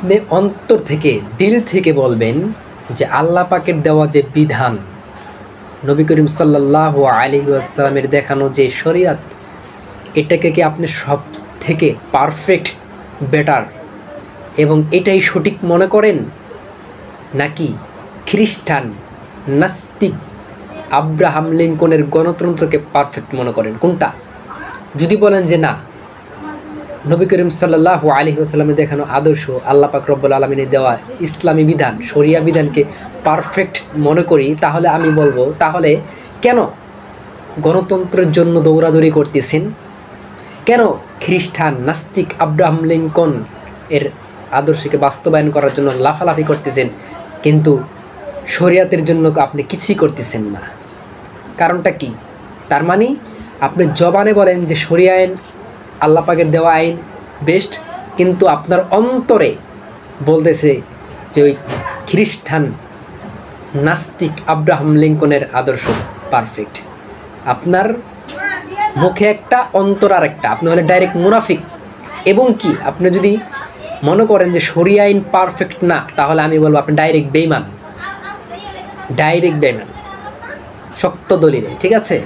আপনি অন্তর থেকে দিল থেকে বলবেন যে আল্লাহ পাকের দেওয়া যে বিধান, নবী করিম সাল্লাল্লাহু আলাইহি ওয়াসাল্লামের দেখানো যে শরিয়াত, এটাকে কি আপনি সব থেকে পারফেক্ট, বেটার এবং এটাই সঠিক মনে করেন, নাকি খ্রিস্টান, নাস্তিক, আব্রাহাম লিঙ্কনের গণতন্ত্রকে পারফেক্ট মনে করেন? কোনটা? যদি বলেন যে না, নবী করিম সাল্লাল্লাহু আলাইহি ওয়াসাল্লামের দেখানো আদর্শ, আল্লাহ পাক রব্বুল আলামিনের দেওয়া ইসলামী বিধান, শরিয়া বিধানকে পারফেক্ট মনে করি, তাহলে আমি বলবো, তাহলে কেন গণতন্ত্রের জন্য দৌড়াদৌড়ি করতেছেন? কেন খ্রিস্টান, নাস্তিক, আব্রাহাম লিঙ্কন এর আদর্শকে বাস্তবায়ন করার জন্য লাফালাফি করতেছেন, কিন্তু শরিয়াতের জন্য আপনি কিছুই করতেছেন না? কারণটা কি? তার মানে আপনি জবানে বলেন যে শরিয়া আইন, আল্লাহ পাকের দেওয়া আইন বেস্ট, কিন্তু আপনার অন্তরে বলতেছে যে ওই খ্রিস্টান, নাস্তিক, আব্রাহাম লিঙ্কনের আদর্শ পারফেক্ট। আপনার মুখে একটা, অন্তর আর একটা। আপনি হলে ডাইরেক্ট মুনাফিক। এবং কি আপনি যদি মনে করেন যে শরিয়া আইন পারফেক্ট না, তাহলে আমি বলবো আপনি ডাইরেক্ট বেঈমান, ডাইরেক্ট বেঈমান, শক্ত দলিলে। ঠিক আছে?